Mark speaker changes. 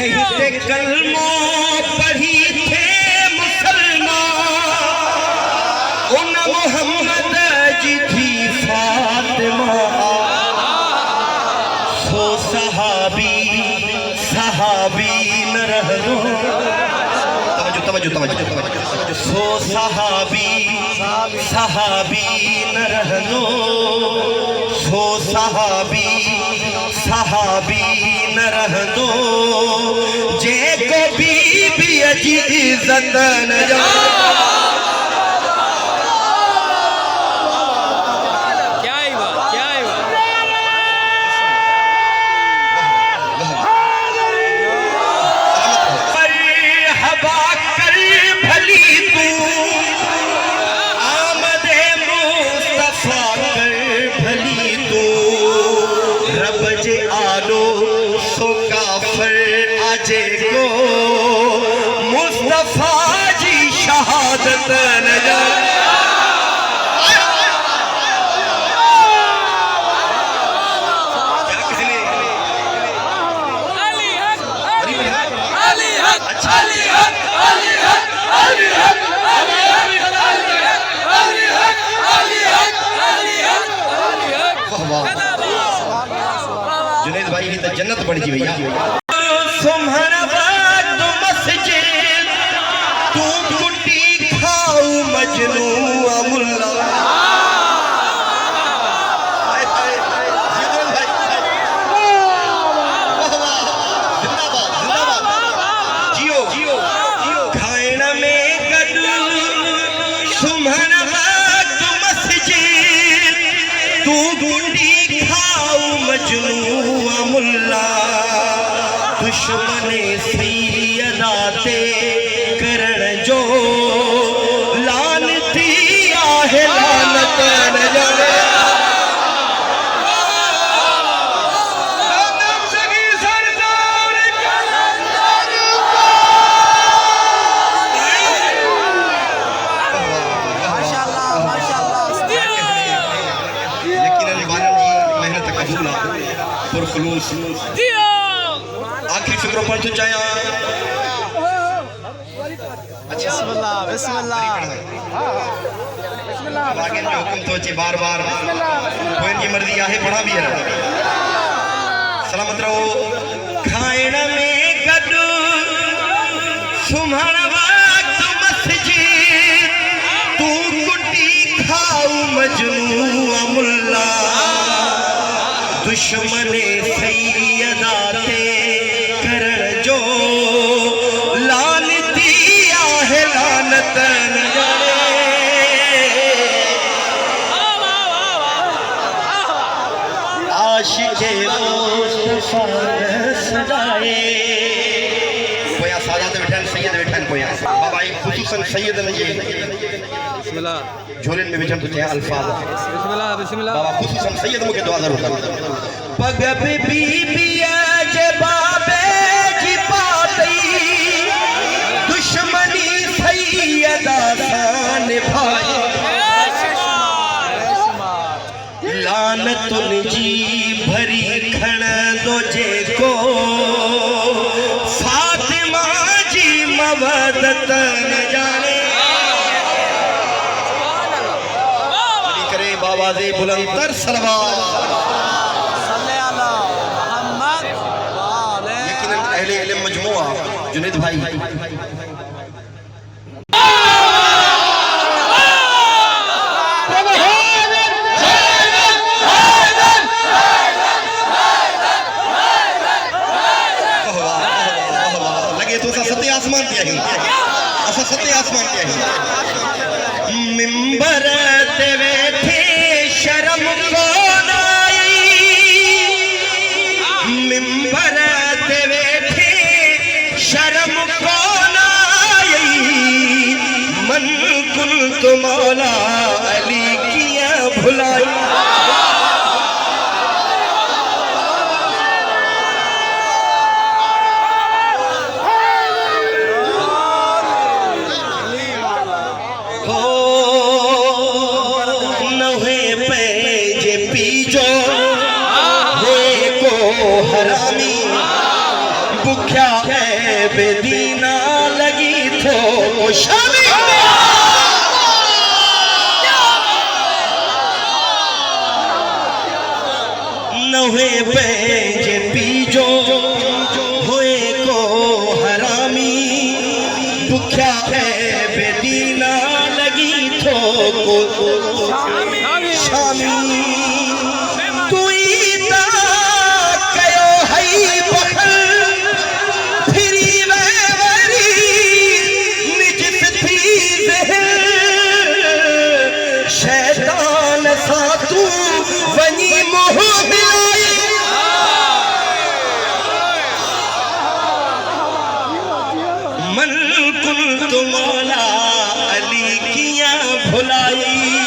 Speaker 1: कहते कलमो पढ़ी थे मुसलमान उन मोहम्मद जी थी फातिमा सो सहाबी सहाबी न रहनो तवज्जो सो सहाबी सहाबी न रहनो सो सहाबी सहाबी न रहनो जे को बीबी जी इज्जत न जाने को मुस्तफा जी शहादत न जाने जुनैद भाई की तो जन्नत बन जी भैया तुम्हारा बात मस्जिद तू कुटी खाऊ मजनू मुल्ला जियो जियो खाइण में गडू तुम्हारा बात मस्जिद तू कुटी खाऊ मजनू मुल्ला दुश्मने सैयदा ते करण जो लानती आहे लानत न जाने यकीनन बानन जी मेहनत कबूल पुरखलूस आखिर शुक्र पर तो चाहे बिस्मिल्लाह बिस्मिल्लाह आगे जो हुक्म तो चे बार-बार कोई की मर्जी आहे पढ़ा भी है सलामत रहो खाइण में गडू सुम्हण वक्त मस्जिद तू कुटी खाऊ मजनू मुल्ला दुश्मने सैयदा ते जो लानती आहे लानत न जाने आशिक़े मुस्तफा सजाए कोया साजात बैठन सैयद बैठन कोया बाबा खुसूसन सैयद ने बिस्मिल्लाह झोले में विजन तो क्या अल्फाज बिस्मिल्लाह बिस्मिल्लाह बाबा खुसूसन सैयद मुके दुआ जरूर कर पग बीबी जे बाबे जी पाती दुश्मनी सैयदा शान भाई लानतुन जी भरी खण दो जे को फातिमा जी मवदत न जाने करे बाबा दे बुलंदर सलवात अहले इल्म मजमुआ जुनैद भाई लगे तो सत्य आसमान दिया ही असा सत्य आसमान दिया ही मिंबर ते बैठे शर्म को नाई मिंबर ते शर्म कौन आई मन कुल तो मौला अली किया भुलाई हो दुखिया है बेदीना लगी थो शामी नवे पंहिंजे पीजो होए को हरामी दुखिया है बेदीना लगी थो शामी शैतान सा तू वनी मोह मिलाई मन कुल तुम्हारा अली किया भुलाई